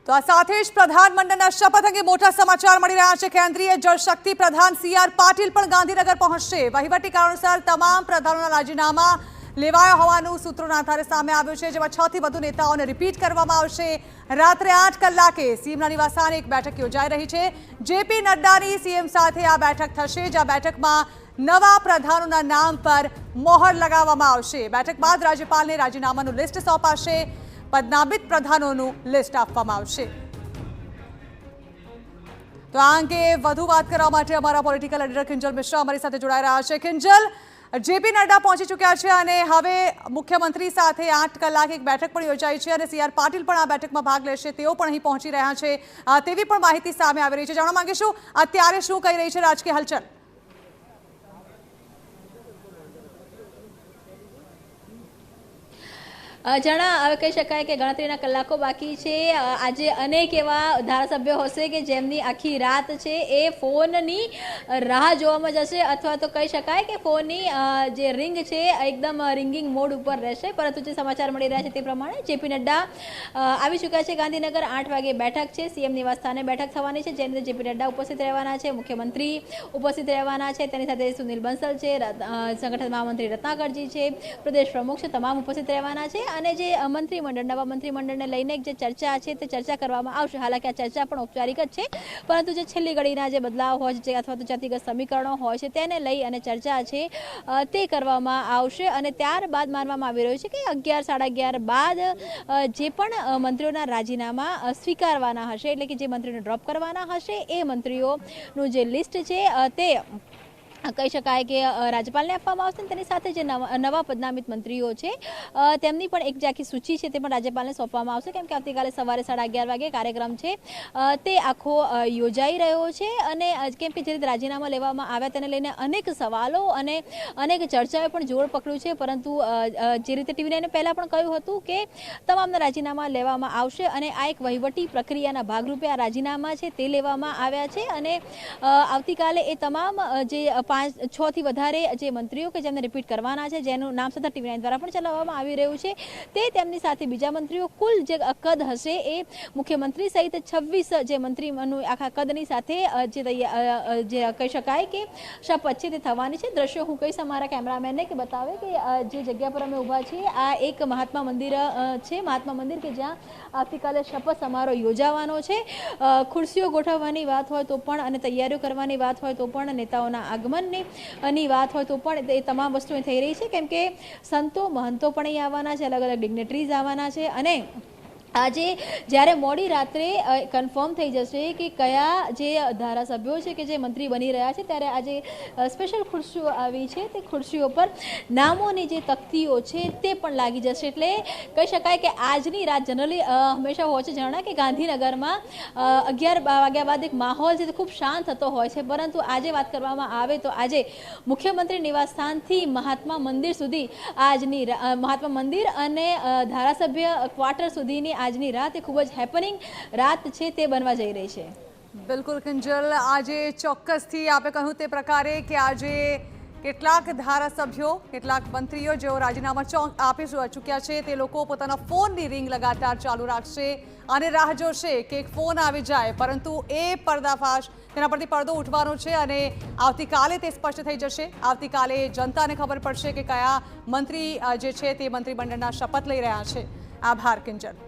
તો આ સાથે જ પ્રધાનમંડળના શપથ અંગે મોટા સમાચાર મળી રહ્યા છે। કેન્દ્રીય જળશક્તિ પ્રધાન CR પાટીલ પણ ગાંધીનગર પહોંચશે। વહીવટી કારણોસર તમામ પ્રધાનોના રાજીનામા લેવાયા હોવાનું સૂત્રોના આધારે સામે આવ્યું છે, જેમાં 6 થી વધુ નેતાઓને રિપીટ કરવામાં આવશે। રાત્રે 8 કલાકે સીએમના નિવાસસ્થાને એક બેઠક યોજાઈ રહી છે। જેપી નડ્ડાની સીએમ સાથે આ બેઠક થશે, જે આ બેઠકમાં નવા પ્રધાનોના નામ પર મોહર લગાવવામાં આવશે। બેઠક બાદ રાજ્યપાલને રાજીનામાનું લિસ્ટ સોંપાશે, પદનામિત પ્રધાનોનું લિસ્ટ આપવામાં આવશે। તો આ અંગે વધુ વાત કરવા માટે અમારા પોલિટિકલ એડિટર કિંજલ મિશ્રા અમારી સાથે જોડાઈ રહ્યા છે। કિંજલ, જેપી નડ્ડા પહોંચી ચૂક્યા છે અને હવે મુખ્યમંત્રી સાથે 8 કલાકે એક બેઠક પણ યોજાઈ છે અને CR પાટીલ પણ આ બેઠકમાં ભાગ લેશે, તેઓ પણ અહીં પહોંચી રહ્યા છે તેવી પણ માહિતી સામે આવી રહી છે। જાણવા માંગીશું અત્યારે શું કહી રહી છે રાજકીય હલચલ? જણા હવે કહી શકાય કે ગણતરીના કલાકો બાકી છે। આજે અનેક એવા ધારાસભ્યો હશે કે જેમની આખી રાત છે એ ફોનની રાહ જોવામાં જશે, અથવા તો કહી શકાય કે ફોનની જે રિંગ છે એકદમ રિંગિંગ મોડ ઉપર રહેશે। પરંતુ જે સમાચાર મળી રહ્યા છે તે પ્રમાણે જેપી નડ્ડા આવી ચૂક્યા છે ગાંધીનગર। 8 વાગે બેઠક છે, સીએમ નિવાસસ્થાને બેઠક થવાની છે, જેની અંદર જેપી નડ્ડા ઉપસ્થિત રહેવાના છે, મુખ્યમંત્રી ઉપસ્થિત રહેવાના છે, તેની સાથે સુનિલ બંસલ છે, સંગઠન મહામંત્રી રત્નાકરજી છે, પ્રદેશ પ્રમુખ છે, તમામ ઉપસ્થિત રહેવાના છે। અને જે મંત્રીમંડળ નવા મંત્રીમંડળને લઈને જે ચર્ચા છે તે ચર્ચા કરવામાં આવશે। હાલાકી આ ચર્ચા પણ ઔપચારિક જ છે, પરંતુ જે છેલ્લી ઘડીના જે બદલાવ હોય છે અથવા તો જાતિગત સમીકરણો હોય છે તેને લઈ અને ચર્ચા છે તે કરવામાં આવશે। અને ત્યારબાદ માનવામાં આવી રહ્યું છે કે 11 સાડા 11 બાદ જે પણ મંત્રીઓના રાજીનામા સ્વીકારવાના હશે, એટલે કે જે મંત્રીઓને ડ્રોપ કરવાના હશે એ મંત્રીઓનું જે લિસ્ટ છે તે કહી શકાય કે રાજ્યપાલને આપવામાં આવશે। તેની સાથે જે નવા પદનામિત મંત્રીઓ છે તેમની પણ એક જે આખી સૂચિ છે તે પણ રાજ્યપાલને સોંપવામાં આવશે, કેમ કે આવતીકાલે સવારે 11:30 વાગે કાર્યક્રમ છે તે આખો યોજાઈ રહ્યો છે। અને કેમ કે જે રીતે રાજીનામા લેવામાં આવ્યા તેને લઈને અનેક સવાલો અને અનેક ચર્ચાએ પણ જોર પકડ્યું છે, પરંતુ જે રીતે ટીવી9 પહેલાં પણ કહ્યું હતું કે તમામના રાજીનામા લેવામાં આવશે અને આ એક વહીવટી પ્રક્રિયાના ભાગરૂપે આ રાજીનામા છે તે લેવામાં આવ્યા છે। અને આવતીકાલે એ તમામ જે 6 થી વધારે જે મંત્રીઓ કે જેમને રિપીટ કરવાના છે, જેનું નામ સતત ટીવી9 દ્વારા પણ ચલાવવામાં આવી રહ્યું છે, તે તેમની સાથે બીજા મંત્રીઓ કુલ જે કદ હશે એ મુખ્યમંત્રી સહિત 26 જે મંત્રીનું આખા કદની સાથે જે કહી શકાય કે શપથ છે તે થવાની છે। દ્રશ્યો હું કહીશ અમારા કેમેરામેનને કે બતાવે કે જે જગ્યા પર અમે ઊભા છીએ આ એક મહાત્મા મંદિર છે, મહાત્મા મંદિર કે જ્યાં આવતીકાલે શપથ સમારોહ યોજાવાનો છે। ખુરશીઓ ગોઠવવાની વાત હોય તો પણ અને તૈયારીઓ કરવાની વાત હોય તો પણ નેતાઓના આગમન ની વાત હોય તો પણ એ તમામ વસ્તુઓ થઈ રહી છે, કેમ કે સંતો મહંતો પણ અહીં આવવાના છે, અલગ અલગ ડિગ્નેટરીઝ આવવાના છે। અને આજે જ્યારે મોડી રાત્રે કન્ફર્મ થઈ જશે કે કયા જે ધારાસભ્યો છે કે જે મંત્રી બની રહ્યા છે, ત્યારે આજે સ્પેશિયલ ખુરશીઓ આવી છે, તે ખુરશીઓ પર નામોની જે તકતીઓ છે તે પણ લાગી જશે। એટલે કહી શકાય કે આજની રાત જનરલી હંમેશા હોય છે જાણા કે ગાંધીનગરમાં 11 વાગ્યા બાદ એક માહોલ છે તે ખૂબ શાંત થતો હોય છે, પરંતુ આજે વાત કરવામાં આવે તો આજે મુખ્યમંત્રી નિવાસસ્થાનથી મહાત્મા મંદિર સુધી આજની મહાત્મા મંદિર અને ધારાસભ્ય ક્વાર્ટર સુધીની આજની રાત એ ખૂબ જ હેપનિંગ રાત છે તે બનવા જઈ રહી છે। બિલકુલ કિંજલ, આજે ચોક્કસથી આપણે કહ્યું તે પ્રકારે કે આજે કેટલાક ધારાસભ્યો, કેટલાક મંત્રીઓ જેઓ રાજીનામા આપી ચૂક્યા છે તે લોકો પોતાના ફોનની રિંગ લગાતાર ચાલુ રાખશે અને રાહ જોશે કે એક ફોન આવી જાય, પરંતુ એ પર્દાફાશ તેના પરથી પડદો ઉઠવાનો છે અને આવતીકાલે તે સ્પષ્ટ થઈ જશે। આવતીકાલે જનતાને ખબર પડશે કે કયા મંત્રી જે છે તે મંત્રીમંડળના શપથ લઈ રહ્યા છે। આભાર કિંજલ।